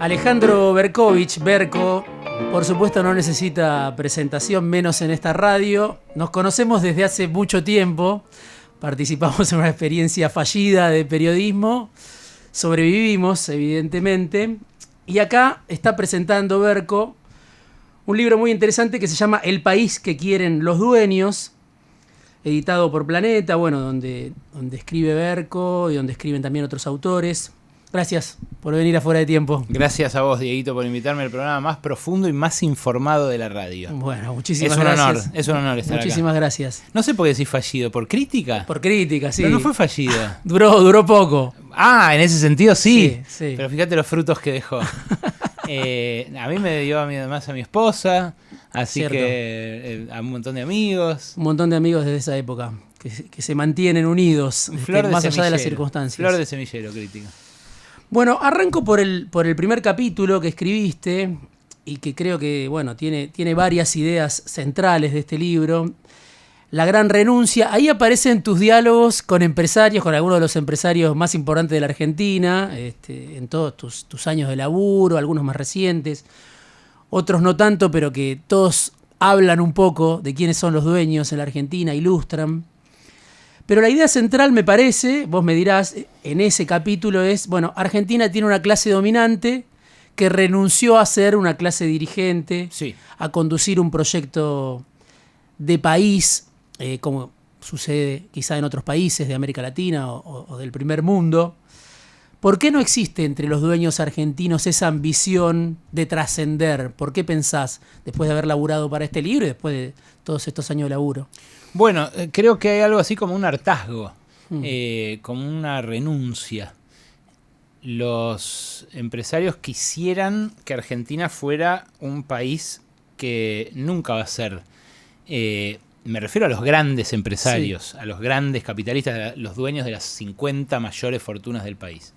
Alejandro Berkovich, Berko, por supuesto no necesita presentación, menos en esta radio. Nos conocemos desde hace mucho tiempo, participamos en una experiencia fallida de periodismo, sobrevivimos evidentemente, y acá está presentando Berko un libro muy interesante que se llama El país que quieren los dueños, editado por Planeta, bueno, donde escribe Berko y donde escriben también otros autores. Gracias por venir a Fuera de Tiempo. Gracias a vos, Dieguito, por invitarme al programa más profundo y más informado de la radio. Bueno, muchísimas gracias. Es un honor estar Muchísimas acá. Gracias. No sé por qué decís fallido, ¿por crítica? Por crítica, sí. Pero no fue fallido. Duró poco. Ah, en ese sentido sí. Sí. Pero fíjate los frutos que dejó. A mí me dio además a mi esposa, así Cierto. que a un montón de amigos. Un montón de amigos desde esa época que se mantienen unidos, más allá de las circunstancias. Flor de semillero, crítica. Bueno, arranco por el primer capítulo que escribiste y que creo que bueno tiene varias ideas centrales de este libro. La gran renuncia. Ahí aparecen tus diálogos con empresarios, con algunos de los empresarios más importantes de la Argentina, en todos tus años de laburo, algunos más recientes, otros no tanto, pero que todos hablan un poco de quiénes son los dueños en la Argentina, ilustran. Pero la idea central, me parece, vos me dirás, en ese capítulo es, bueno, Argentina tiene una clase dominante que renunció a ser una clase dirigente, Sí. a conducir un proyecto de país, como sucede quizá en otros países de América Latina o del primer mundo. ¿Por qué no existe entre los dueños argentinos esa ambición de trascender? ¿Por qué pensás, después de haber laburado para este libro y después de todos estos años de laburo? Bueno, creo que hay algo así como un hartazgo, como una renuncia. Los empresarios quisieran que Argentina fuera un país que nunca va a ser. Me refiero a los grandes empresarios, sí, a los grandes capitalistas, a los dueños de las 50 mayores fortunas del país.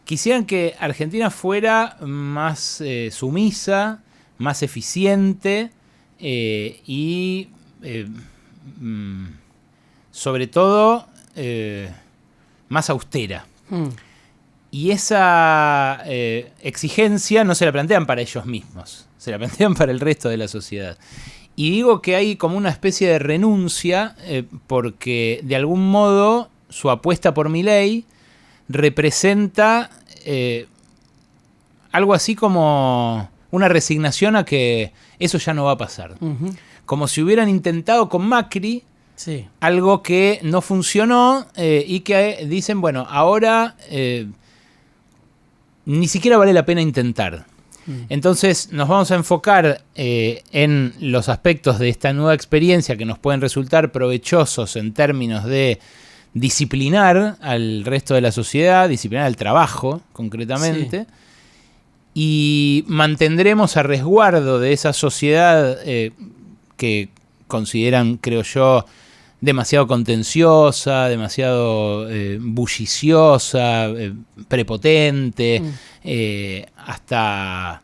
Quisieran que Argentina fuera más sumisa, más eficiente y sobre todo más austera. Y esa exigencia no se la plantean para ellos mismos, se la plantean para el resto de la sociedad. Y digo que hay como una especie de renuncia porque de algún modo su apuesta por Milei representa algo así como una resignación a que eso ya no va a pasar. Uh-huh. Como si hubieran intentado con Macri, sí, algo que no funcionó y que dicen, bueno, ahora ni siquiera vale la pena intentar. Entonces nos vamos a enfocar en los aspectos de esta nueva experiencia que nos pueden resultar provechosos en términos de disciplinar al resto de la sociedad, disciplinar al trabajo concretamente, sí, y mantendremos a resguardo de esa sociedad que consideran, creo yo, demasiado contenciosa, demasiado bulliciosa, prepotente, hasta,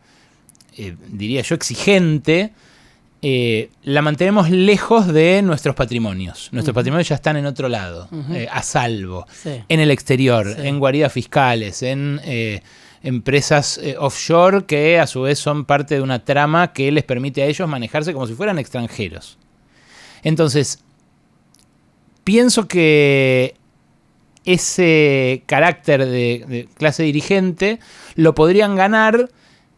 diría yo, exigente, la mantenemos lejos de nuestros patrimonios. Nuestros patrimonios ya están en otro lado, a salvo, sí, en el exterior, sí, en guaridas fiscales, en empresas offshore que a su vez son parte de una trama que les permite a ellos manejarse como si fueran extranjeros. Entonces, pienso que ese carácter de clase dirigente lo podrían ganar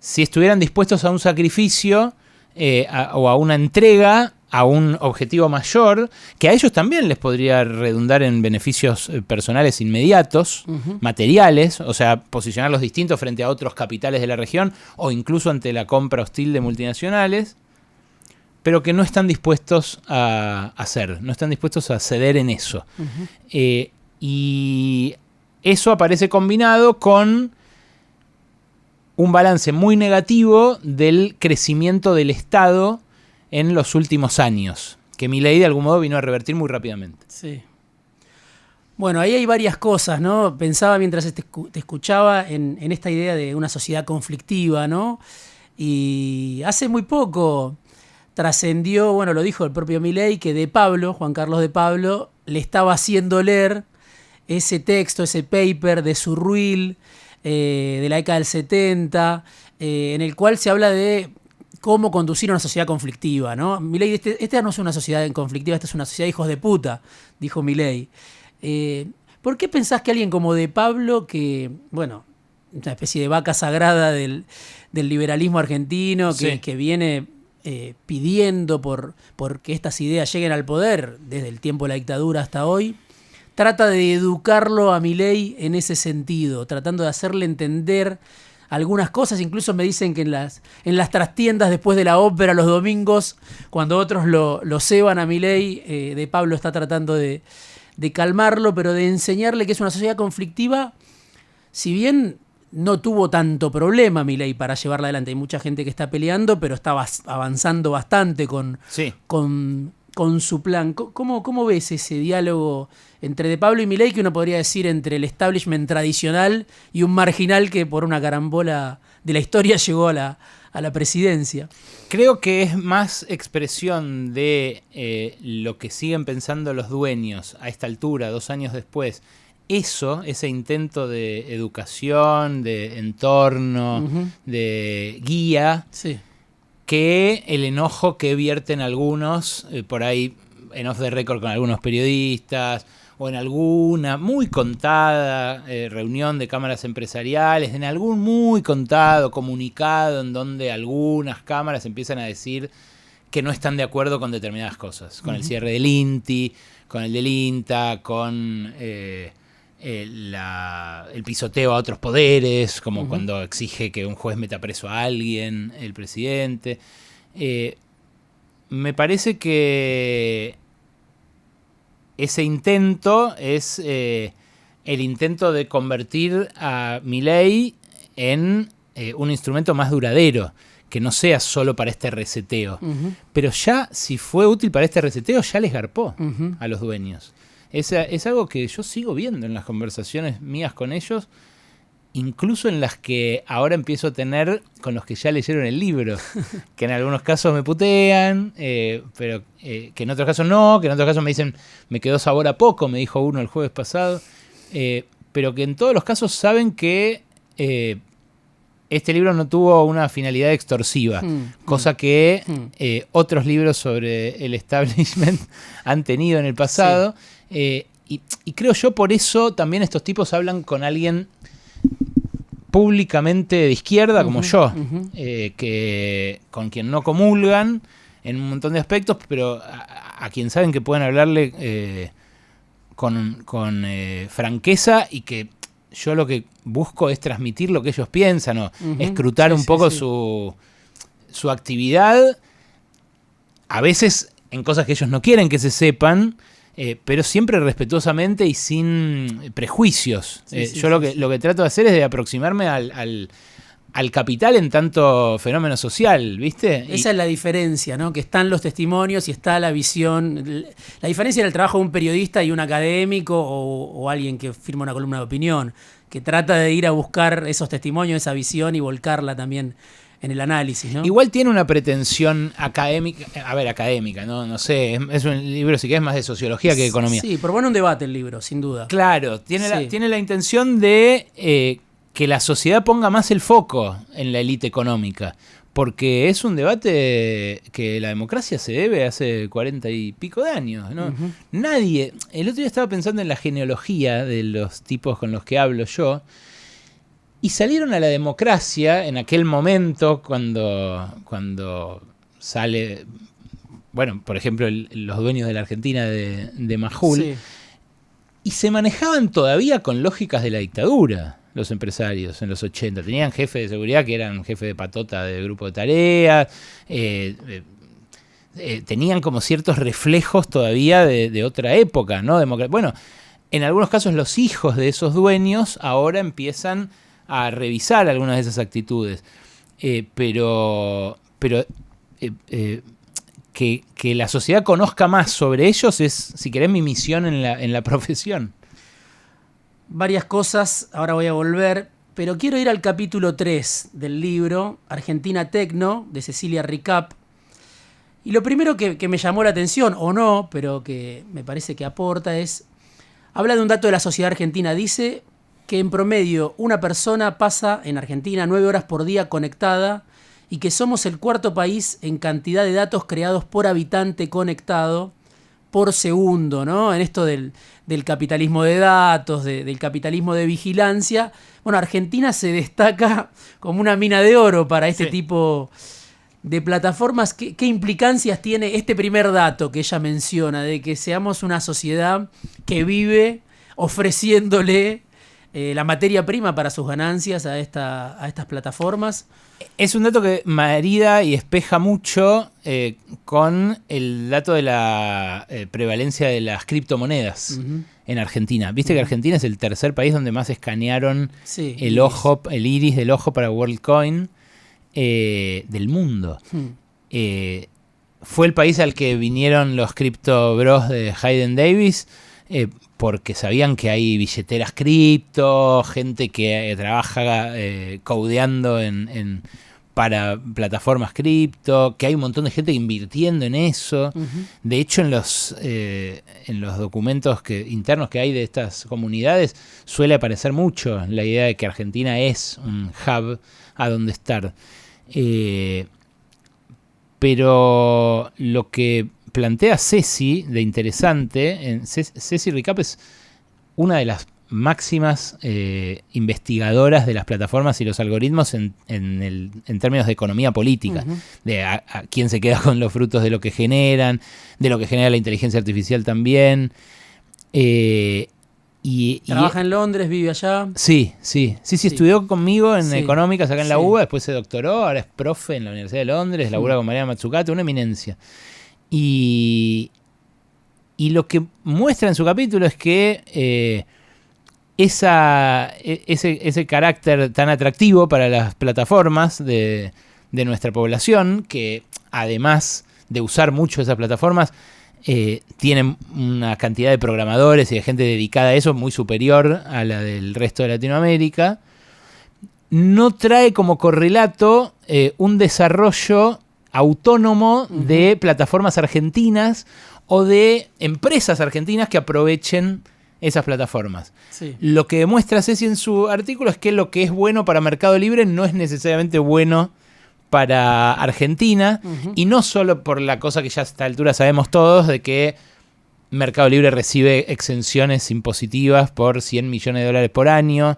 si estuvieran dispuestos a un sacrificio o a una entrega a un objetivo mayor, que a ellos también les podría redundar en beneficios personales inmediatos, materiales, o sea, posicionarlos distintos frente a otros capitales de la región o incluso ante la compra hostil de multinacionales, pero que no están dispuestos a hacer, no están dispuestos a ceder en eso. Y eso aparece combinado con un balance muy negativo del crecimiento del Estado en los últimos años, que Milei de algún modo vino a revertir muy rápidamente. Sí. Bueno, ahí hay varias cosas, ¿no? Pensaba mientras te escuchaba en esta idea de una sociedad conflictiva, ¿no? Y hace muy poco trascendió, bueno, lo dijo el propio Milei, que de Pablo, Juan Carlos de Pablo, le estaba haciendo leer ese texto, ese paper de Surruil, de la década del 70, en el cual se habla de cómo conducir a una sociedad conflictiva, ¿no? Milei, esta no es una sociedad conflictiva, esta es una sociedad de hijos de puta, dijo Milei. ¿Por qué pensás que alguien como De Pablo, que, bueno, una especie de vaca sagrada del liberalismo argentino, que viene pidiendo por que estas ideas lleguen al poder desde el tiempo de la dictadura hasta hoy, trata de educarlo a Milei en ese sentido, tratando de hacerle entender algunas cosas? Incluso me dicen que en las trastiendas después de la ópera los domingos, cuando otros lo ceban a Milei, De Pablo está tratando de calmarlo, pero de enseñarle que es una sociedad conflictiva, si bien no tuvo tanto problema Milei para llevarla adelante. Hay mucha gente que está peleando, pero está avanzando bastante con su plan. ¿Cómo ves ese diálogo entre De Pablo y Milei, que uno podría decir entre el establishment tradicional y un marginal que por una carambola de la historia llegó a la presidencia? Creo que es más expresión de lo que siguen pensando los dueños a esta altura, 2 años después. Ese intento de educación, de entorno, de guía, que el enojo que vierten algunos, por ahí en off the record con algunos periodistas, o en alguna muy contada reunión de cámaras empresariales, en algún muy contado comunicado en donde algunas cámaras empiezan a decir que no están de acuerdo con determinadas cosas, con el cierre del INTI, con el del INTA, con el pisoteo a otros poderes, como cuando exige que un juez meta preso a alguien, el presidente. Me parece que ese intento es el intento de convertir a Milei en un instrumento más duradero, que no sea solo para este reseteo. Pero ya, si fue útil para este reseteo, ya les garpó a los dueños. Es algo que yo sigo viendo en las conversaciones mías con ellos, incluso en las que ahora empiezo a tener con los que ya leyeron el libro, que en algunos casos me putean, pero que en otros casos no, que en otros casos me dicen, me quedó sabor a poco, me dijo uno el jueves pasado, pero que en todos los casos saben que este libro no tuvo una finalidad extorsiva, cosa que otros libros sobre el establishment han tenido en el pasado. Y creo yo por eso también estos tipos hablan con alguien públicamente de izquierda como yo, que con quien no comulgan en un montón de aspectos, pero a quien saben que pueden hablarle con franqueza, y que yo lo que busco es transmitir lo que ellos piensan, o escrutar un poco su actividad, a veces en cosas que ellos no quieren que se sepan, pero siempre respetuosamente y sin prejuicios. Yo lo que trato de hacer es de aproximarme al capital en tanto fenómeno social, ¿viste? Esa es la diferencia, ¿no? Que están los testimonios y está la visión. La diferencia en el trabajo de un periodista y un académico o alguien que firma una columna de opinión, que trata de ir a buscar esos testimonios, esa visión y volcarla también en el análisis, ¿no? Igual tiene una pretensión académica, académica, no sé, es un libro si querés más de sociología que de economía. Sí, propone un debate el libro, sin duda. Claro, tiene la intención de que la sociedad ponga más el foco en la élite económica, porque es un debate que la democracia se debe hace 40 y pico de años, ¿no? Nadie, el otro día estaba pensando en la genealogía de los tipos con los que hablo yo, y salieron a la democracia en aquel momento cuando sale, bueno, por ejemplo, los dueños de la Argentina de Majul, y se manejaban todavía con lógicas de la dictadura, los empresarios en los 80. Tenían jefe de seguridad que eran jefe de patota de grupo de tareas, tenían como ciertos reflejos todavía de otra época, ¿no? Bueno, en algunos casos los hijos de esos dueños ahora empiezan a revisar algunas de esas actitudes, pero que la sociedad conozca más sobre ellos es, si querés, mi misión en la profesión. Varias cosas, ahora voy a volver, pero quiero ir al capítulo 3 del libro, Argentina Tecno, de Cecilia Ricap. Y lo primero que me llamó la atención, o no, pero que me parece que aporta, habla de un dato de la sociedad argentina. Dice que en promedio una persona pasa en Argentina 9 horas por día conectada y que somos el cuarto país en cantidad de datos creados por habitante conectado por segundo, ¿no? En esto del capitalismo de datos, del capitalismo de vigilancia. Bueno, Argentina se destaca como una mina de oro para este tipo de plataformas. ¿Qué implicancias tiene este primer dato que ella menciona, de que seamos una sociedad que vive ofreciéndole la materia prima para sus ganancias a estas plataformas? Es un dato que marida y espeja mucho con el dato de la prevalencia de las criptomonedas en Argentina. Viste que Argentina es el tercer país donde más escanearon el iris del ojo para WorldCoin del mundo. Fue el país al que vinieron los cripto bros de Hayden Davis, porque sabían que hay billeteras cripto, gente que trabaja codeando para plataformas cripto, que hay un montón de gente invirtiendo en eso. De hecho, en los documentos internos que hay de estas comunidades suele aparecer mucho la idea de que Argentina es un hub a donde estar. Pero lo que plantea Ceci de interesante, Ceci Recap es una de las máximas investigadoras de las plataformas y los algoritmos en términos de economía política, de a quién se queda con los frutos de lo que generan, de lo que genera la inteligencia artificial también. Trabaja en Londres, vive allá. Sí, estudió conmigo en económicas acá en la UBA, después se doctoró, ahora es profe en la Universidad de Londres, labura con Mariana Mazzucato, una eminencia. Y lo que muestra en su capítulo es que ese carácter tan atractivo para las plataformas de nuestra población, que además de usar mucho esas plataformas, tienen una cantidad de programadores y de gente dedicada a eso muy superior a la del resto de Latinoamérica, no trae como correlato un desarrollo autónomo de plataformas argentinas o de empresas argentinas que aprovechen esas plataformas. Lo que demuestra Ceci en su artículo es que lo que es bueno para Mercado Libre no es necesariamente bueno para Argentina, y no solo por la cosa que ya a esta altura sabemos todos, de que Mercado Libre recibe exenciones impositivas por $100 millones por año,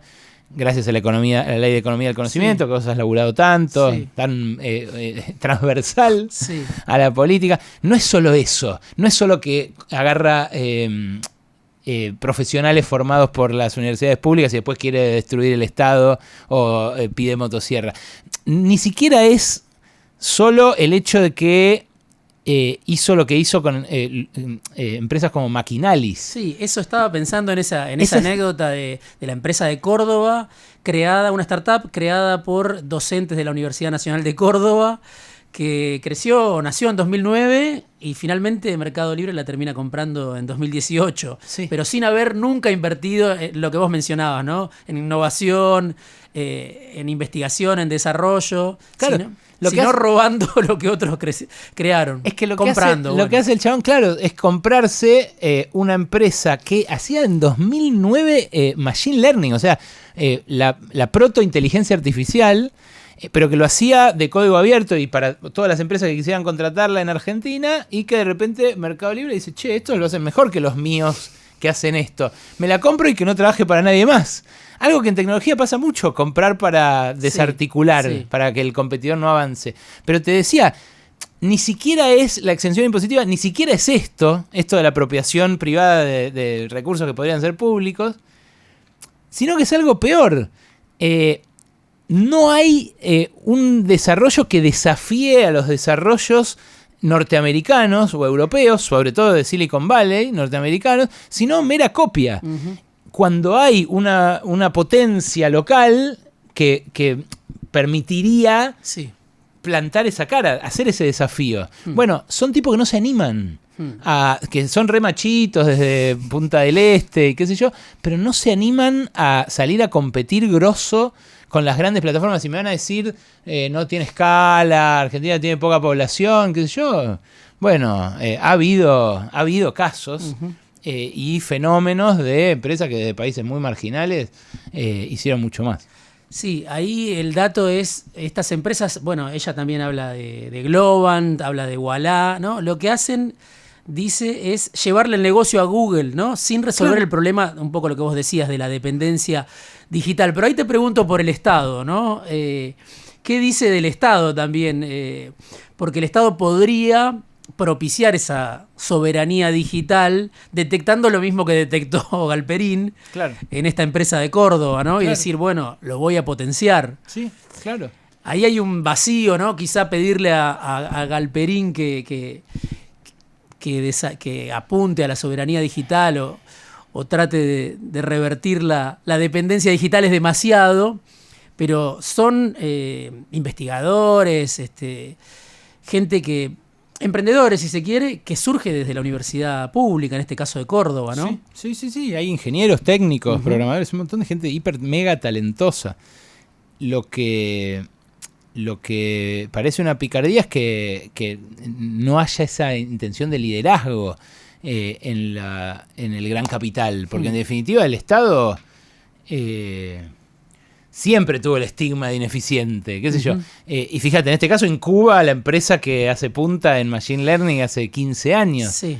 gracias a la ley de economía del conocimiento, que vos has laburado tanto, tan transversal a la política. No es solo eso, no es solo que agarra profesionales formados por las universidades públicas y después quiere destruir el Estado o pide motosierra. Ni siquiera es solo el hecho de que hizo lo que hizo con empresas como Maquinalis. Sí, eso estaba pensando en esa anécdota de la empresa de Córdoba, una startup creada por docentes de la Universidad Nacional de Córdoba, que nació en 2009 y finalmente Mercado Libre la termina comprando en 2018, pero sin haber nunca invertido en lo que vos mencionabas, ¿no? En innovación, en investigación, en desarrollo, claro, sino robando lo que otros crearon. Es que lo que hace el chabón, claro, es comprarse una empresa que hacía en 2009 Machine Learning, o sea, la protointeligencia artificial, pero que lo hacía de código abierto y para todas las empresas que quisieran contratarla en Argentina, y que de repente Mercado Libre dice, che, estos lo hacen mejor que los míos que hacen esto. Me la compro y que no trabaje para nadie más. Algo que en tecnología pasa mucho, comprar para desarticular, para que el competidor no avance. Pero te decía, ni siquiera es la exención impositiva, ni siquiera es esto de la apropiación privada de recursos que podrían ser públicos, sino que es algo peor. No hay un desarrollo que desafíe a los desarrollos norteamericanos o europeos, sobre todo de Silicon Valley, norteamericanos, sino mera copia. Cuando hay una potencia local que permitiría plantar esa cara, hacer ese desafío. Bueno, son tipos que no se animan, que son re machitos desde Punta del Este y qué sé yo, pero no se animan a salir a competir grosso con las grandes plataformas. Y me van a decir, no tiene escala, Argentina tiene poca población, qué sé yo. Bueno, ha habido casos. y fenómenos de empresas que desde países muy marginales hicieron mucho más. Sí, ahí el dato es, estas empresas, bueno, ella también habla de Globant, habla de Voilà, ¿no? Lo que hacen, dice, es llevarle el negocio a Google, ¿no? Sin resolver el problema, un poco lo que vos decías de la dependencia digital. Pero ahí te pregunto por el Estado, ¿no? ¿Qué dice del Estado también? Porque el Estado podría propiciar esa soberanía digital detectando lo mismo que detectó Galperín en esta empresa de Córdoba, ¿no? Y decir, bueno, lo voy a potenciar. Sí, claro. Ahí hay un vacío, ¿no? Quizá pedirle a Galperín que apunte a la soberanía digital o trate de revertir la dependencia digital es demasiado, pero son investigadores, gente emprendedores, si se quiere, que surge desde la universidad pública, en este caso de Córdoba, ¿no? Sí. Hay ingenieros técnicos, programadores, un montón de gente hiper mega talentosa. Lo que parece una picardía es que no haya esa intención de liderazgo en el gran capital, porque en definitiva el Estado siempre tuvo el estigma de ineficiente, qué sé yo. Y fíjate, en este caso en Cuba, la empresa que hace punta en Machine Learning hace 15 años. Sí.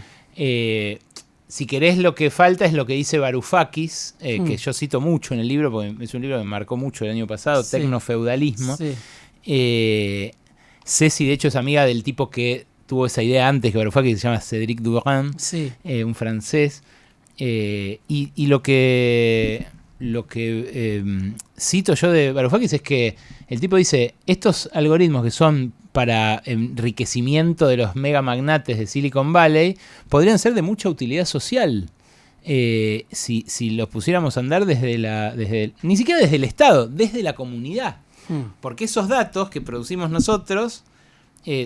Si querés, lo que falta es lo que dice Varoufakis, que yo cito mucho en el libro, porque es un libro que me marcó mucho el año pasado, Tecnofeudalismo. Sí. Ceci, de hecho, es amiga del tipo que tuvo esa idea antes que Varoufakis, que se llama Cédric Durand, un francés. Y lo que cito yo de Varoufakis es que el tipo dice, estos algoritmos que son para enriquecimiento de los mega magnates de Silicon Valley podrían ser de mucha utilidad social si los pusiéramos a andar ni siquiera desde el Estado, desde la comunidad. Porque esos datos que producimos nosotros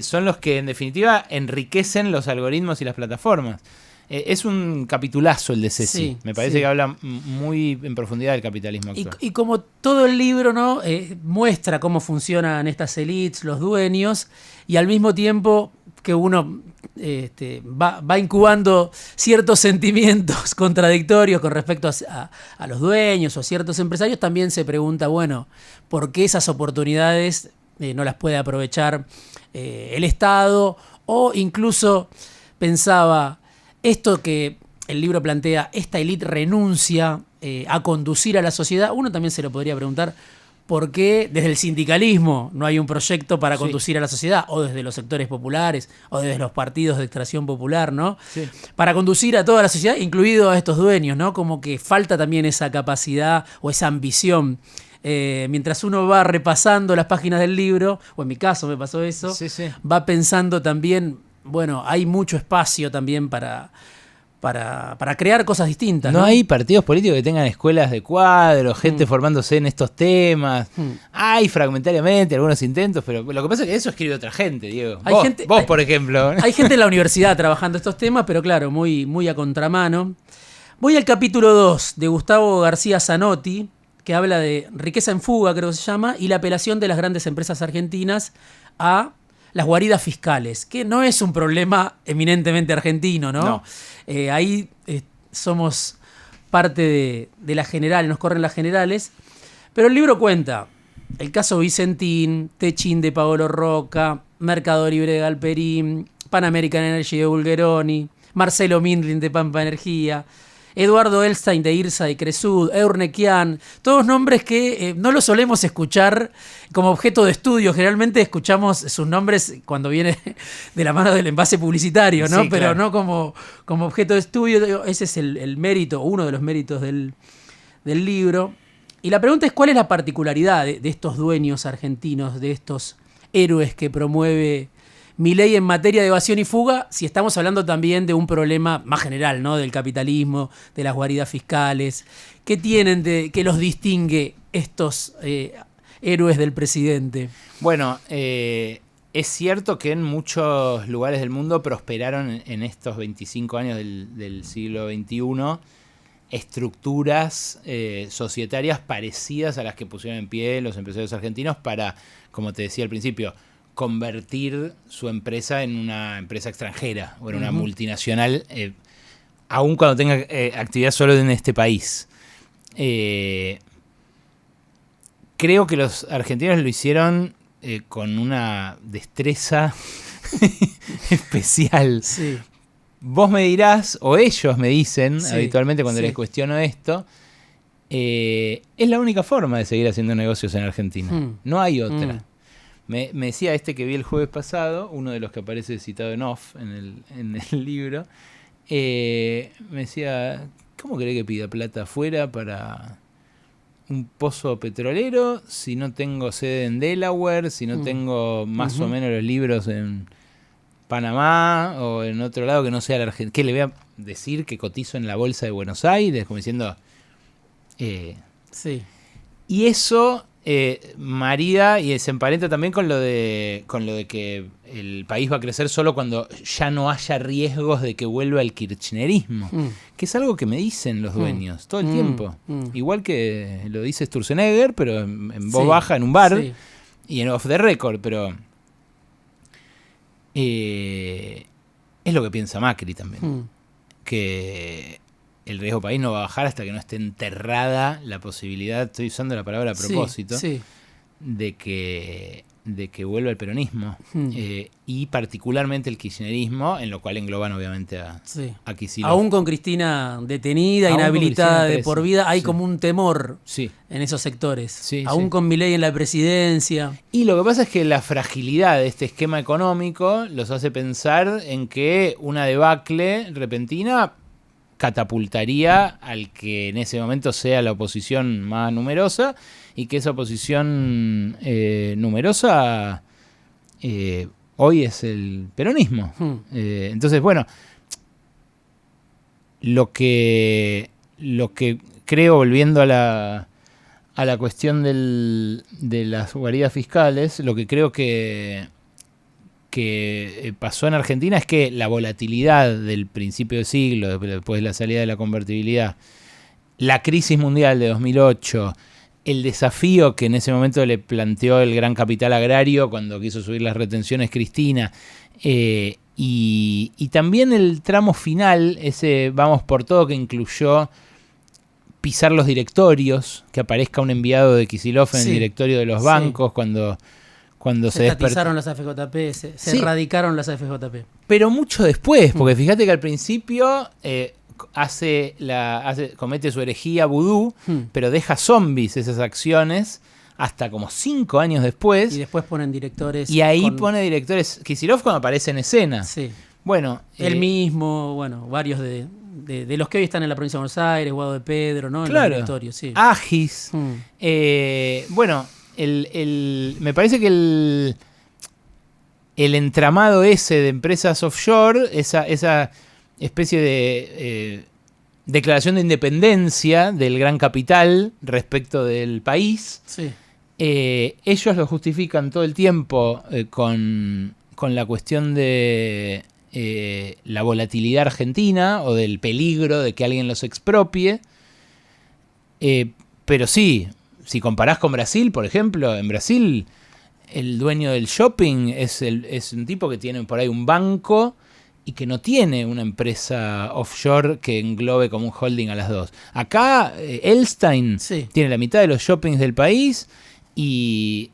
son los que en definitiva enriquecen los algoritmos y las plataformas. Es un capitulazo el de Ceci. Me parece que habla muy en profundidad del capitalismo actual. Y como todo el libro, ¿no? Muestra cómo funcionan estas élites, los dueños, y al mismo tiempo que uno va incubando ciertos sentimientos contradictorios con respecto a los dueños o a ciertos empresarios, también se pregunta, bueno, ¿por qué esas oportunidades no las puede aprovechar el Estado? O incluso pensaba, esto que el libro plantea, esta élite renuncia a conducir a la sociedad, uno también se lo podría preguntar, ¿por qué desde el sindicalismo no hay un proyecto para conducir a la sociedad? O desde los sectores populares, o desde los partidos de extracción popular, ¿no? Para conducir a toda la sociedad, incluido a estos dueños, ¿no? Como que falta también esa capacidad o esa ambición. Mientras uno va repasando las páginas del libro, o en mi caso me pasó eso, va pensando también, bueno, hay mucho espacio también para crear cosas distintas. No hay partidos políticos que tengan escuelas de cuadros, gente formándose en estos temas. Hay fragmentariamente algunos intentos, pero lo que pasa es que eso escribe otra gente, Diego. Vos, por ejemplo. Hay gente en la universidad trabajando estos temas, pero claro, muy, muy a contramano. Voy al capítulo 2 de Gustavo García Zanotti, que habla de riqueza en fuga, creo que se llama, y la apelación de las grandes empresas argentinas a las guaridas fiscales, que no es un problema eminentemente argentino, ¿no? Ahí somos parte de las generales, nos corren las generales, pero el libro cuenta el caso Vicentín, Techin de Paolo Roca, Mercado Libre de Galperín, Pan American Energy de Bulgeroni, Marcelo Mindlin de Pampa Energía, Eduardo Elstein de IRSA y Cresud, Eurnequian, todos nombres que no los solemos escuchar como objeto de estudio. Generalmente escuchamos sus nombres cuando viene de la mano del envase publicitario, ¿no? Pero no como objeto de estudio. Ese es el mérito, uno de los méritos del libro. Y la pregunta es, ¿cuál es la particularidad de estos dueños argentinos, de estos héroes que promueve Milei en materia de evasión y fuga, si estamos hablando también de un problema más general, ¿no? Del capitalismo, de las guaridas fiscales? ¿Qué tienen que los distingue estos héroes del presidente? Bueno, es cierto que en muchos lugares del mundo prosperaron en estos 25 años del siglo XXI estructuras societarias parecidas a las que pusieron en pie los empresarios argentinos para, como te decía al principio, convertir su empresa en una empresa extranjera o en una multinacional aun cuando tenga actividad solo en este país. Creo que los argentinos lo hicieron con una destreza especial. Sí. Vos me dirás, o ellos me dicen, Sí, habitualmente cuando sí. les cuestiono esto, es la única forma de seguir haciendo negocios en Argentina. No hay otra. Me decía que vi el jueves pasado, uno de los que aparece citado en off en el libro, me decía, ¿cómo cree que pida plata afuera para un pozo petrolero si no tengo sede en Delaware, si no tengo más o menos los libros en Panamá o en otro lado que no sea la Argentina? ¿Qué le voy a decir que cotizo en la bolsa de Buenos Aires? Como diciendo... Sí. Y eso marida y se emparenta también con lo de que el país va a crecer solo cuando ya no haya riesgos de que vuelva el kirchnerismo, que es algo que me dicen los dueños todo el tiempo. Igual que lo dice Sturzenegger, pero en voz baja en un bar y en off the record, pero es lo que piensa Macri también. Que el riesgo país no va a bajar hasta que no esté enterrada la posibilidad, estoy usando la palabra a propósito, de que vuelva el peronismo y particularmente el kirchnerismo, en lo cual engloban obviamente a Kicillof. Aún con Cristina detenida, inhabilitada de por vida, hay como un temor en esos sectores. Aún con Milei en la presidencia. Y lo que pasa es que la fragilidad de este esquema económico los hace pensar en que una debacle repentina catapultaría al que en ese momento sea la oposición más numerosa y que esa oposición numerosa hoy es el peronismo. Entonces, bueno, lo que creo, volviendo a la cuestión de las guaridas fiscales, lo que creo que pasó en Argentina es que la volatilidad del principio de siglo, después de la salida de la convertibilidad, la crisis mundial de 2008, el desafío que en ese momento le planteó el gran capital agrario cuando quiso subir las retenciones Cristina, y también el tramo final, ese vamos por todo, que incluyó pisar los directorios, que aparezca un enviado de Kicillof en el directorio de los bancos cuando se estatizaron las AFJP, se erradicaron las AFJP. Pero mucho después, porque fíjate que al principio comete su herejía vudú, pero deja zombies esas acciones hasta como 5 años después. Y después ponen directores. Y ahí pone directores. Kicillof cuando aparece en escena. Sí. Bueno. Él mismo, bueno, varios de los que hoy están en la provincia de Buenos Aires, Guado de Pedro, ¿no? En claro. los directorios, sí. Agis. Bueno. Me parece que el entramado ese de empresas offshore, esa especie de declaración de independencia del gran capital respecto del país, ellos lo justifican todo el tiempo con la cuestión de la volatilidad argentina o del peligro de que alguien los expropie, pero sí. Si comparás con Brasil, por ejemplo, en Brasil el dueño del shopping es un tipo que tiene por ahí un banco y que no tiene una empresa offshore que englobe como un holding a las dos. Acá Elstein tiene la mitad de los shoppings del país y,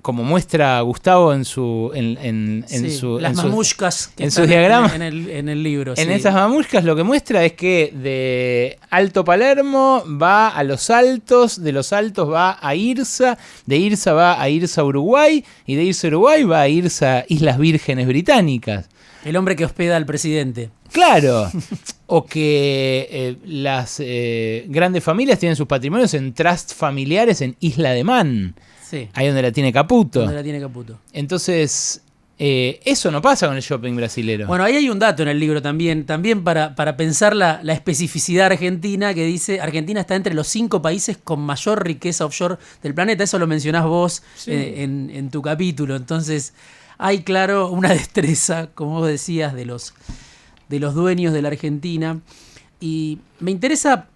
como muestra Gustavo en sus mamushkas en sus diagramas en el libro. En esas mamushkas lo que muestra es que de Alto Palermo va a Los Altos, de Los Altos va a Irsa, de Irsa va a Irsa Uruguay y de Irsa Uruguay va a Irsa Islas Vírgenes Británicas. El hombre que hospeda al presidente. Claro. O que las grandes familias tienen sus patrimonios en trusts familiares en Isla de Man. Ahí donde la tiene Caputo. Entonces, eso no pasa con el shopping brasilero. Bueno, ahí hay un dato en el libro también para pensar la especificidad argentina, que dice: Argentina está entre los 5 países con mayor riqueza offshore del planeta. Eso lo mencionás vos en tu capítulo. Entonces, hay, claro, una destreza, como vos decías, de los dueños de la Argentina. Y me interesa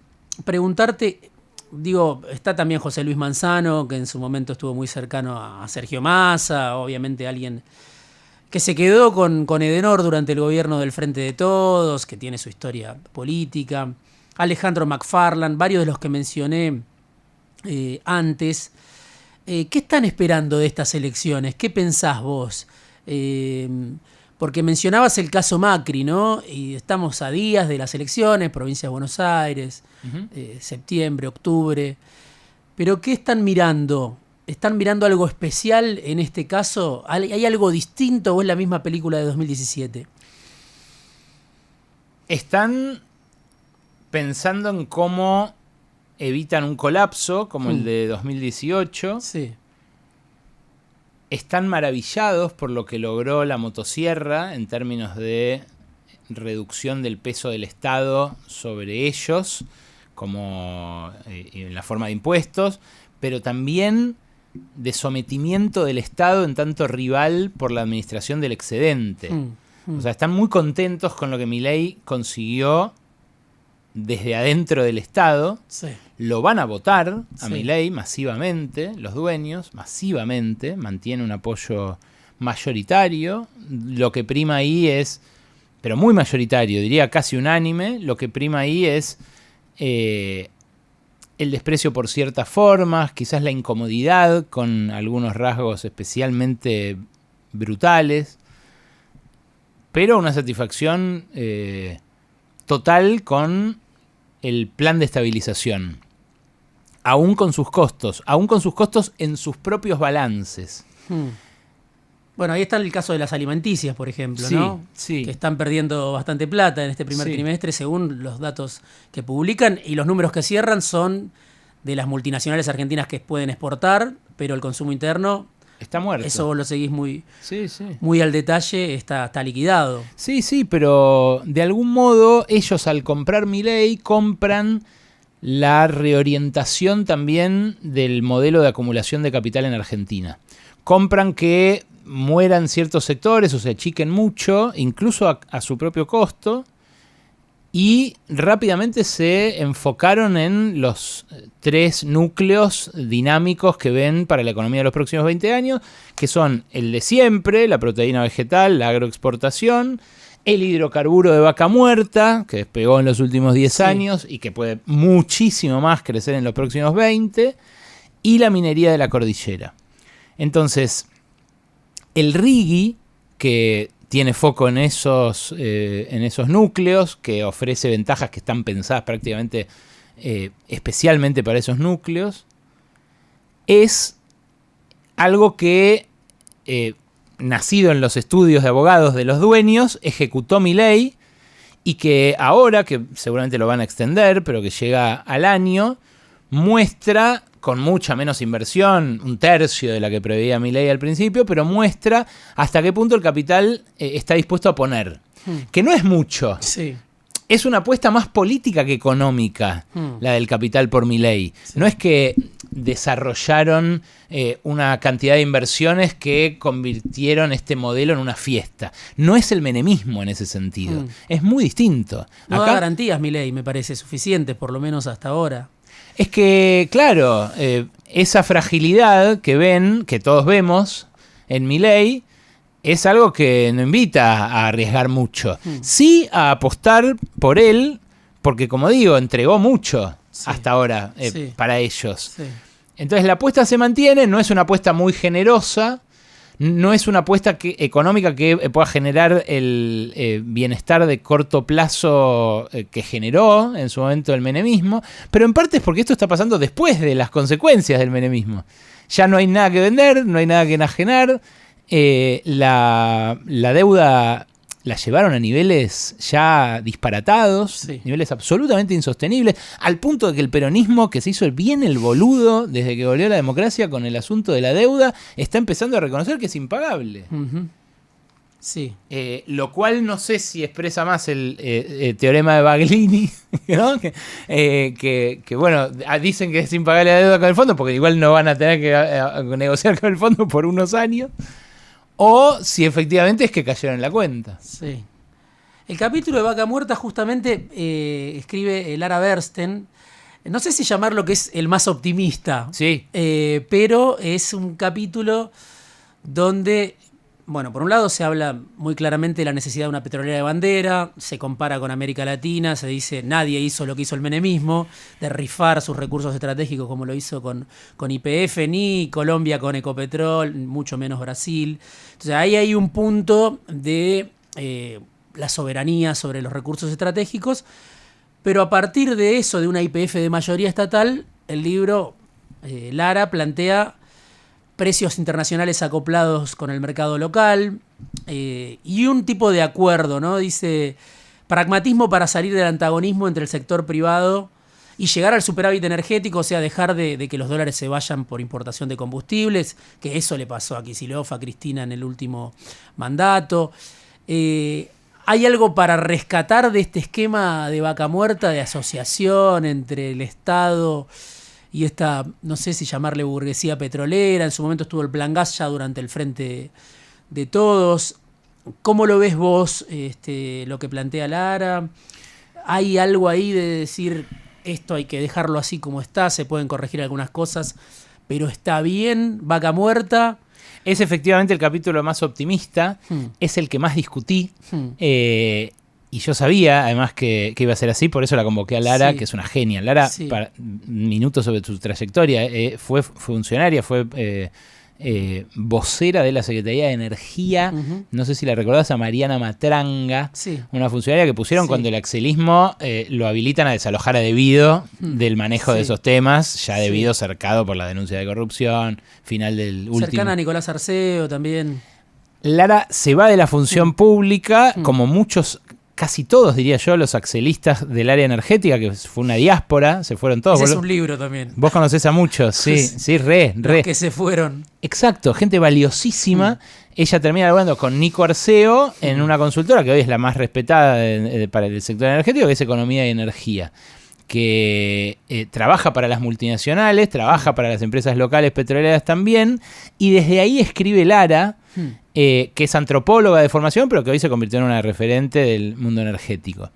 preguntarte... Digo, está también José Luis Manzano, que en su momento estuvo muy cercano a Sergio Massa, obviamente alguien que se quedó con Edenor durante el gobierno del Frente de Todos, que tiene su historia política, Alejandro McFarland, varios de los que mencioné antes. ¿Qué están esperando de estas elecciones? ¿Qué pensás vos? Porque mencionabas el caso Macri, ¿no? Y estamos a días de las elecciones, provincia de Buenos Aires, septiembre, octubre. ¿Pero qué están mirando? ¿Están mirando algo especial en este caso? ¿Hay algo distinto o es la misma película de 2017? Están pensando en cómo evitan un colapso como el de 2018. Sí. Están maravillados por lo que logró la motosierra en términos de reducción del peso del Estado sobre ellos, como en la forma de impuestos, pero también de sometimiento del Estado en tanto rival por la administración del excedente. O sea, están muy contentos con lo que Milei consiguió desde adentro del Estado. Sí. Lo van a votar a Milei masivamente, los dueños, masivamente, mantiene un apoyo mayoritario. Lo que prima ahí es, pero muy mayoritario, diría casi unánime, lo que prima ahí es el desprecio por ciertas formas, quizás la incomodidad con algunos rasgos especialmente brutales, pero una satisfacción total con el plan de estabilización, aún con sus costos en sus propios balances. Bueno, ahí está el caso de las alimenticias, por ejemplo, Sí, ¿no? sí. Que están perdiendo bastante plata en este primer trimestre, según los datos que publican, y los números que cierran son de las multinacionales argentinas que pueden exportar, pero el consumo interno está muerto. Eso vos lo seguís muy muy al detalle, está liquidado. Sí, pero de algún modo ellos al comprar Milei compran la reorientación también del modelo de acumulación de capital en Argentina. Compran que mueran ciertos sectores o se achiquen mucho, incluso a su propio costo, y rápidamente se enfocaron en los 3 núcleos dinámicos que ven para la economía de los próximos 20 años, que son el de siempre, la proteína vegetal, la agroexportación, el hidrocarburo de vaca muerta, que despegó en los últimos 10 años y que puede muchísimo más crecer en los próximos 20, y la minería de la cordillera. Entonces, el RIGI, que tiene foco en esos núcleos, que ofrece ventajas que están pensadas prácticamente especialmente para esos núcleos, es algo que, nacido en los estudios de abogados de los dueños, ejecutó Milei y que ahora, que seguramente lo van a extender, pero que llega al año, muestra con mucha menos inversión, 1/3 de la que preveía Milei al principio, pero muestra hasta qué punto el capital está dispuesto a poner. Que no es mucho. Sí. Es una apuesta más política que económica, la del capital por Milei. Sí. No es que desarrollaron una cantidad de inversiones que convirtieron este modelo en una fiesta. No es el menemismo en ese sentido. Es muy distinto. No da garantías Milei, me parece, suficientes, por lo menos hasta ahora. Es que, claro, esa fragilidad que ven, que todos vemos en Milei, es algo que no invita a arriesgar mucho. Sí a apostar por él, porque como digo, entregó mucho hasta ahora para ellos. Sí. Entonces la apuesta se mantiene, no es una apuesta muy generosa, no es una apuesta económica que pueda generar el bienestar de corto plazo que generó en su momento el menemismo, pero en parte es porque esto está pasando después de las consecuencias del menemismo. Ya no hay nada que vender, no hay nada que enajenar, la deuda la llevaron a niveles ya disparatados, niveles absolutamente insostenibles, al punto de que el peronismo, que se hizo bien el boludo desde que volvió la democracia con el asunto de la deuda, está empezando a reconocer que es impagable. Sí. Lo cual no sé si expresa más el teorema de Baglini, ¿no? que bueno, dicen que es impagable la deuda con el fondo, porque igual no van a tener que negociar con el fondo por unos años. O si efectivamente es que cayeron en la cuenta. Sí. El capítulo de Vaca Muerta justamente escribe Lara Bernstein. No sé si llamarlo que es el más optimista. Sí. Pero es un capítulo donde bueno, por un lado se habla muy claramente de la necesidad de una petrolera de bandera, se compara con América Latina, se dice nadie hizo lo que hizo el menemismo, de rifar sus recursos estratégicos como lo hizo con YPF, ni Colombia con Ecopetrol, mucho menos Brasil. Entonces ahí hay un punto de la soberanía sobre los recursos estratégicos, pero a partir de eso, de una YPF de mayoría estatal, el libro Lara plantea precios internacionales acoplados con el mercado local y un tipo de acuerdo, ¿no? Dice, pragmatismo para salir del antagonismo entre el sector privado y llegar al superávit energético, o sea, dejar de que los dólares se vayan por importación de combustibles, que eso le pasó a Kicillof, a Cristina en el último mandato. ¿Hay algo para rescatar de este esquema de vaca muerta, de asociación entre el Estado y esta, no sé si llamarle burguesía petrolera? En su momento estuvo el Plan Gas ya durante el Frente de Todos. ¿Cómo lo ves vos, lo que plantea Lara? ¿Hay algo ahí de decir, esto hay que dejarlo así como está, se pueden corregir algunas cosas, pero está bien, vaca muerta? Es efectivamente el capítulo más optimista, es el que más discutí, y yo sabía además que iba a ser así, por eso la convoqué a Lara, sí, que es una genia. Lara, sí, para minutos sobre su trayectoria, fue funcionaria, fue vocera de la Secretaría de Energía, no sé si la recordás, a Mariana Matranga, sí, una funcionaria que pusieron, sí, cuando el axelismo lo habilitan a desalojar a Debido del manejo, sí, de esos temas, ya Debido, sí, cercado por la denuncia de corrupción, final del último. Cercana a Nicolás Arceo también. Lara se va de la función pública, como muchos, casi todos, diría yo, los axelistas del área energética, que fue una diáspora, se fueron todos. Ese es un libro también. Vos conocés a muchos, sí, sí, re. Los que se fueron. Exacto, gente valiosísima. Ella termina laburando con Nico Arceo en una consultora que hoy es la más respetada para el sector energético, que es Economía y Energía, que trabaja para las multinacionales, trabaja para las empresas locales petroleras también, y desde ahí escribe Lara, que es antropóloga de formación, pero que hoy se convirtió en una referente del mundo energético.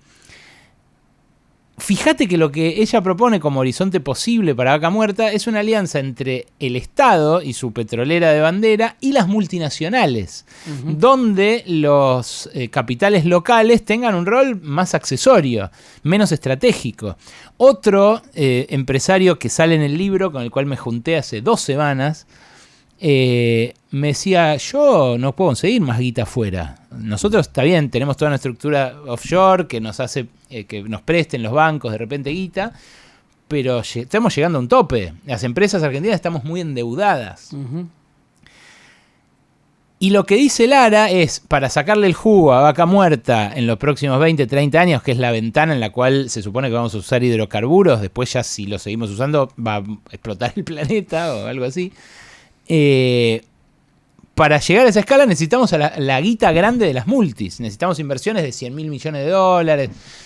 Fíjate que lo que ella propone como horizonte posible para Vaca Muerta es una alianza entre el Estado y su petrolera de bandera y las multinacionales, donde los capitales locales tengan un rol más accesorio, menos estratégico. Otro empresario que sale en el libro, con el cual me junté hace 2 semanas, me decía, yo no puedo conseguir más guita afuera. Nosotros, está bien, tenemos toda una estructura offshore que nos hace que nos presten los bancos de repente guita, pero estamos llegando a un tope. Las empresas argentinas estamos muy endeudadas. Y lo que dice Lara es, para sacarle el jugo a Vaca Muerta en los próximos 20, 30 años, que es la ventana en la cual se supone que vamos a usar hidrocarburos, después ya si lo seguimos usando va a explotar el planeta o algo así. Para llegar a esa escala necesitamos la guita grande de las multis. Necesitamos inversiones de $100.000 millones,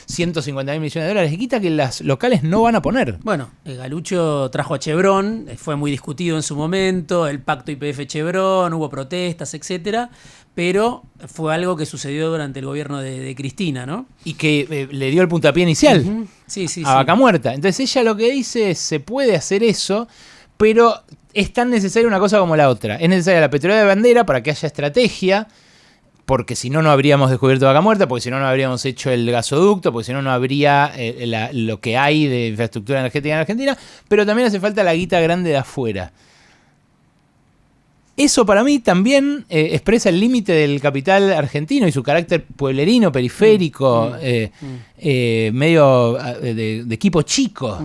$150.000 millones de guita que las locales no van a poner. Bueno, Galucho trajo a Chevron, fue muy discutido en su momento, el pacto YPF-Chevron, hubo protestas, etcétera, pero fue algo que sucedió durante el gobierno de Cristina, ¿no? Y que le dio el puntapié inicial a Vaca Muerta. Entonces ella lo que dice es, se puede hacer eso, pero es tan necesaria una cosa como la otra. Es necesaria la petrolera de bandera para que haya estrategia, porque si no, no habríamos descubierto Vaca Muerta, porque si no, no habríamos hecho el gasoducto, porque si no, no habría lo que hay de infraestructura energética en Argentina, pero también hace falta la guita grande de afuera. Eso para mí también expresa el límite del capital argentino y su carácter pueblerino, periférico, medio de equipo chico.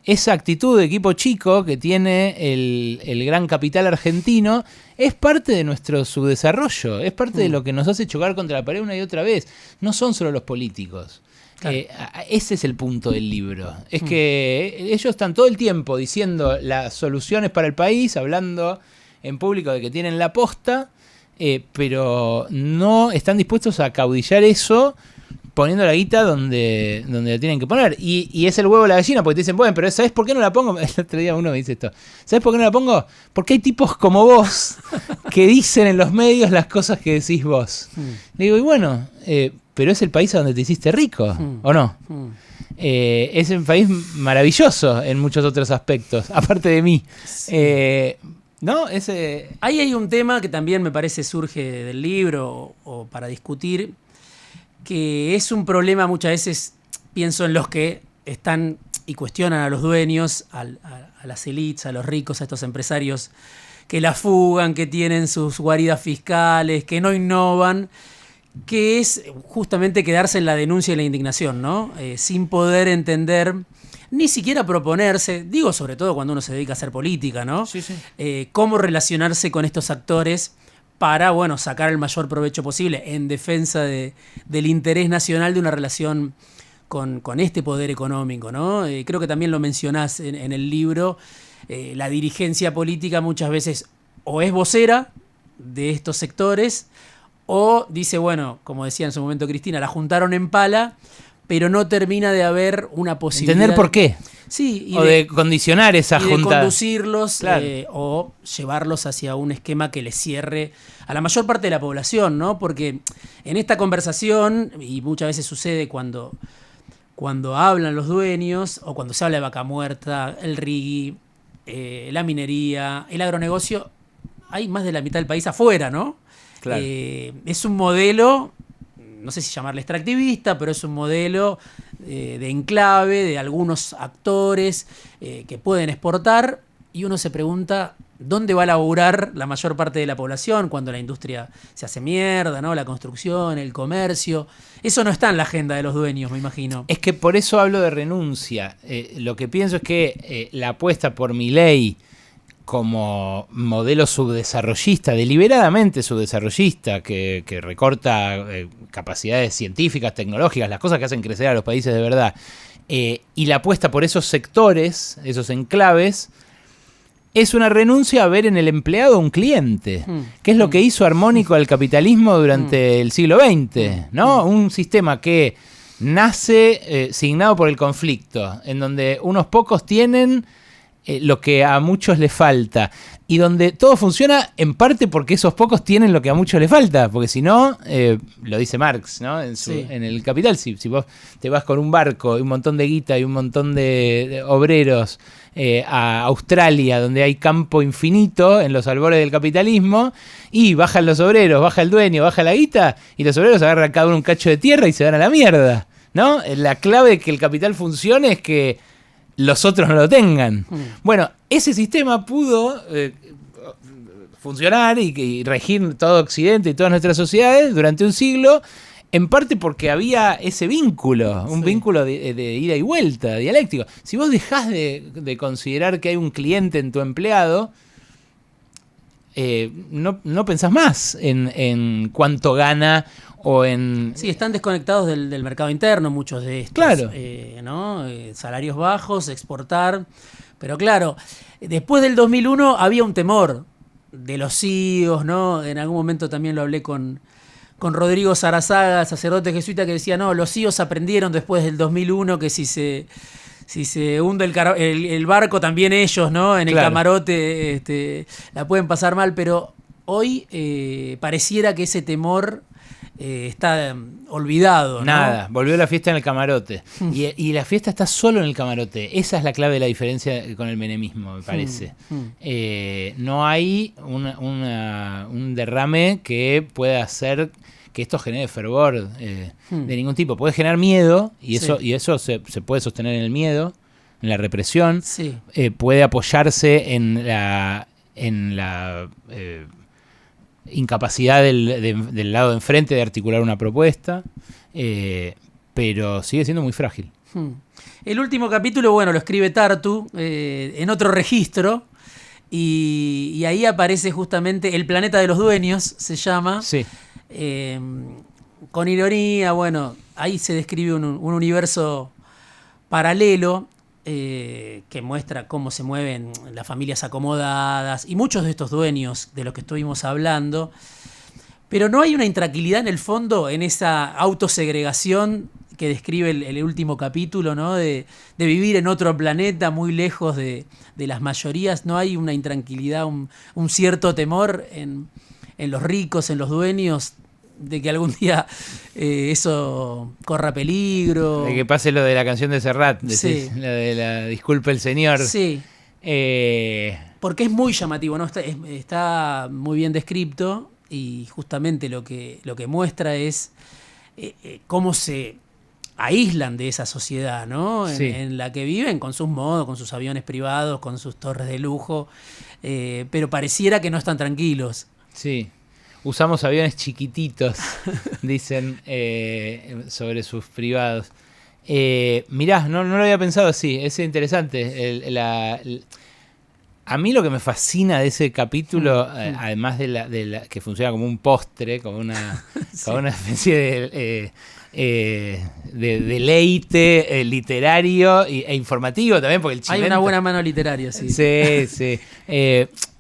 Esa actitud de equipo chico que tiene el gran capital argentino es parte de nuestro subdesarrollo, es parte de lo que nos hace chocar contra la pared una y otra vez. No son solo los políticos. Claro. Ese es el punto del libro. Es que ellos están todo el tiempo diciendo las soluciones para el país, hablando en público de que tienen la posta, pero no están dispuestos a acaudillar eso poniendo la guita donde la tienen que poner. Y es el huevo o la gallina, porque te dicen, bueno, pero ¿sabes por qué no la pongo? El otro día uno me dice esto. ¿Sabes por qué no la pongo? Porque hay tipos como vos que dicen en los medios las cosas que decís vos. Le digo, y bueno, pero es el país a donde te hiciste rico, ¿o no? Es un país maravilloso en muchos otros aspectos, aparte de mí. ¿No? Ahí hay un tema que también me parece surge del libro o para discutir, que es un problema muchas veces, pienso en los que están y cuestionan a los dueños, a las élites, a los ricos, a estos empresarios que la fugan, que tienen sus guaridas fiscales, que no innovan, que es justamente quedarse en la denuncia y la indignación, ¿no? Sin poder entender, ni siquiera proponerse, digo sobre todo cuando uno se dedica a hacer política, ¿no? Sí, sí. Cómo relacionarse con estos actores para, bueno, sacar el mayor provecho posible en defensa del interés nacional de una relación con este poder económico, ¿no? Creo que también lo mencionás en el libro. La dirigencia política muchas veces o es vocera de estos sectores o dice, bueno, como decía en su momento Cristina, la juntaron en pala, pero no termina de haber una posibilidad. Entender por qué. Sí, o de condicionar esa junta. De conducirlos, claro. O llevarlos hacia un esquema que les cierre a la mayor parte de la población, ¿no? Porque en esta conversación, y muchas veces sucede cuando hablan los dueños, o cuando se habla de vaca muerta, el rigui, la minería, el agronegocio, hay más de la mitad del país afuera, ¿no? Claro. Es un modelo, no sé si llamarle extractivista, pero es un modelo de enclave, de algunos actores que pueden exportar, y uno se pregunta dónde va a laburar la mayor parte de la población cuando la industria se hace mierda, ¿no? La construcción, el comercio. Eso no está en la agenda de los dueños, me imagino. Es que por eso hablo de renuncia. Lo que pienso es que la apuesta por Milei como modelo subdesarrollista, deliberadamente subdesarrollista, que recorta capacidades científicas, tecnológicas, las cosas que hacen crecer a los países de verdad, y la apuesta por esos sectores, esos enclaves, es una renuncia a ver en el empleado un cliente, que es lo que hizo armónico al capitalismo durante el siglo XX, ¿no? Un sistema que nace signado por el conflicto, en donde unos pocos tienen lo que a muchos les falta, y donde todo funciona en parte porque esos pocos tienen lo que a muchos les falta, porque si no, lo dice Marx, ¿no? En el Capital, si vos te vas con un barco y un montón de guita y un montón de obreros a Australia, donde hay campo infinito en los albores del capitalismo, y bajan los obreros, baja el dueño, baja la guita, y los obreros agarran cada uno un cacho de tierra y se van a la mierda, ¿no? La clave de que el capital funcione es que los otros no lo tengan. Bueno, ese sistema pudo funcionar y regir todo Occidente y todas nuestras sociedades durante un siglo, en parte porque había ese vínculo, un vínculo de ida y vuelta, dialéctico. Si vos dejás de considerar que hay un cliente en tu empleado, no pensás más en cuánto gana o en... Sí, están desconectados del mercado interno muchos de estos. Claro. ¿No? Salarios bajos, exportar. Pero claro, después del 2001 había un temor de los CEOs, ¿no? En algún momento también lo hablé con Rodrigo Sarazaga, sacerdote jesuita, que decía, no, los CEOs aprendieron después del 2001 que si se hunde el barco, también ellos, ¿no? En el camarote la pueden pasar mal, pero hoy pareciera que ese temor está olvidado, ¿no? Nada, volvió la fiesta en el camarote. Y la fiesta está solo en el camarote. Esa es la clave de la diferencia con el menemismo, me parece. No hay un derrame que pueda hacer que esto genere fervor de ningún tipo. Puede generar miedo, y eso se puede sostener en el miedo, en la represión. Sí. Puede apoyarse en la incapacidad del lado de enfrente de articular una propuesta, pero sigue siendo muy frágil. El último capítulo, bueno, lo escribe Tartu en otro registro, y ahí aparece justamente El planeta de los dueños, se llama. Sí. Con ironía, bueno, ahí se describe un universo paralelo que muestra cómo se mueven las familias acomodadas y muchos de estos dueños de los que estuvimos hablando, pero no hay una intranquilidad en el fondo en esa autosegregación que describe el último capítulo, ¿no? De vivir en otro planeta muy lejos de las mayorías. No hay una intranquilidad, un cierto temor en los ricos, en los dueños, de que algún día eso corra peligro. De que pase lo de la canción de Serrat, Sí. la de la Disculpe el Señor. Sí. Porque es muy llamativo, ¿no? Está muy bien descrito y justamente lo que muestra es cómo se aíslan de esa sociedad, ¿no? Sí. En la que viven con sus modos, con sus aviones privados, con sus torres de lujo, pero pareciera que no están tranquilos. Sí. Usamos aviones chiquititos, dicen sobre sus privados. Mirá, no lo había pensado así, es interesante. A mí lo que me fascina de ese capítulo, además de que funciona como un postre, como una especie de deleite literario e informativo también, porque el chimento... Hay una buena mano literaria, sí. Sí, sí.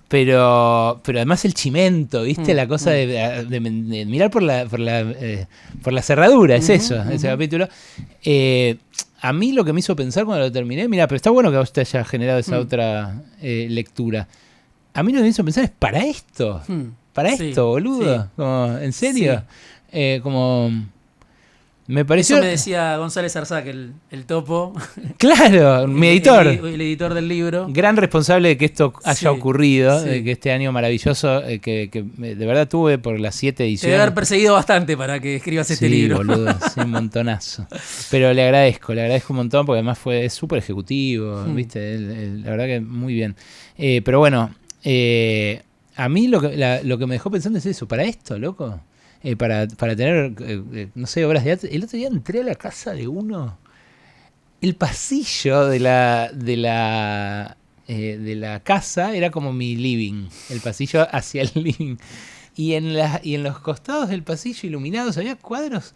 Pero además el chimento, ¿viste? La cosa de mirar por la cerradura, es eso, ese capítulo. A mí lo que me hizo pensar cuando lo terminé, mira, pero está bueno que a vos te haya generado esa otra lectura. A mí lo que me hizo pensar es, ¿para esto? ¿Para esto, boludo? Sí. Como, ¿en serio? Sí. Como... Me pareció... Eso me decía González Arzac, el topo. Claro, mi editor. El editor del libro. Gran responsable de que esto haya ocurrido, sí. de que este año maravilloso, que de verdad tuve por las 7 ediciones. Te debe haber perseguido bastante para que escribas este libro. Sí, boludo, sí, un montonazo. Pero le agradezco un montón porque además es súper ejecutivo, ¿viste? La verdad que muy bien. Pero bueno, a mí lo que me dejó pensando es eso, ¿para esto, loco? Para tener, no sé, obras de arte. El otro día entré a la casa de uno. El pasillo de la casa era como mi living. El pasillo hacia el living. Y en los costados del pasillo iluminados había cuadros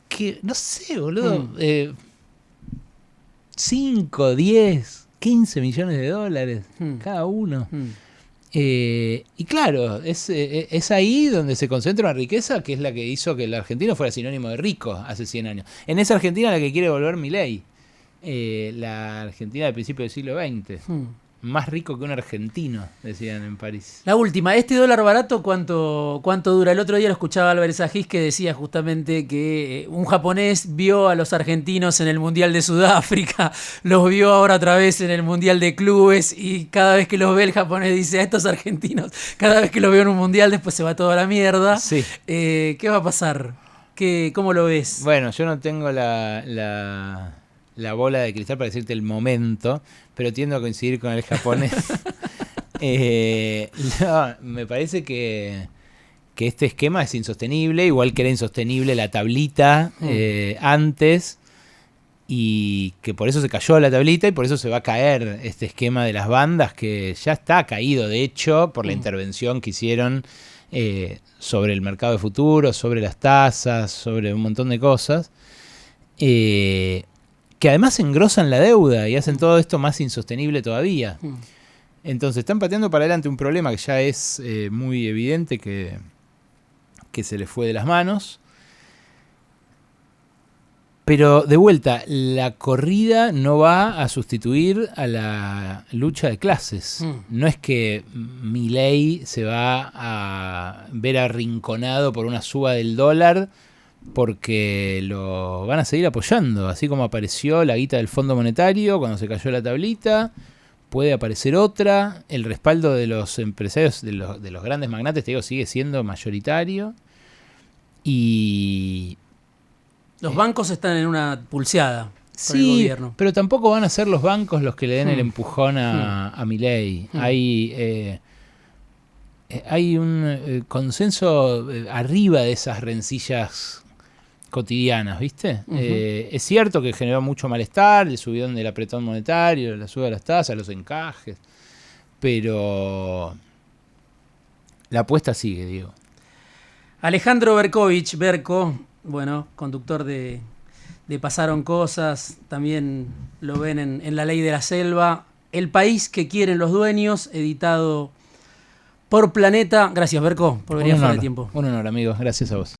que, no sé, boludo, 5, 10, 15 millones de dólares cada uno. Y claro, es ahí donde se concentra una riqueza que es la que hizo que el argentino fuera sinónimo de rico hace 100 años. En esa Argentina la que quiere volver Milei, la Argentina del principio del siglo XX. Más rico que un argentino, decían en París. La última, ¿este dólar barato cuánto dura? El otro día lo escuchaba Álvarez Agis que decía justamente que un japonés vio a los argentinos en el Mundial de Sudáfrica, los vio ahora otra vez en el Mundial de Clubes y cada vez que los ve el japonés dice a estos argentinos, cada vez que los veo en un Mundial después se va toda la mierda. Sí. ¿Qué va a pasar? ¿Cómo lo ves? Bueno, yo no tengo la bola de cristal para decirte el momento, pero tiendo a coincidir con el japonés. No, me parece que este esquema es insostenible, igual que era insostenible la tablita antes, y que por eso se cayó la tablita y por eso se va a caer este esquema de las bandas, que ya está caído, de hecho, por la intervención que hicieron sobre el mercado de futuros, sobre las tasas, sobre un montón de cosas. Que además engrosan la deuda y hacen todo esto más insostenible todavía. Entonces están pateando para adelante un problema que ya es muy evidente que se les fue de las manos. Pero de vuelta, la corrida no va a sustituir a la lucha de clases. No es que Milei se va a ver arrinconado por una suba del dólar, porque lo van a seguir apoyando, así como apareció la guita del Fondo Monetario cuando se cayó la tablita, puede aparecer otra. El respaldo de los empresarios, de los grandes magnates, te digo, sigue siendo mayoritario. Y los bancos están en una pulseada con el sí, gobierno. pero tampoco van a ser los bancos los que le den el empujón a Milei. Hay un consenso arriba de esas rencillas cotidianas, ¿viste? Es cierto que generó mucho malestar el subidón del apretón monetario, la suba de las tasas, los encajes, pero la apuesta sigue, Diego. Alejandro Berkovich, Berko, bueno, conductor de Pasaron Cosas, también lo ven en La Ley de la Selva, El país que quieren los dueños, editado por Planeta. Gracias, Berko, por venir a Fuera de Tiempo. Un honor, amigos. Gracias a vos.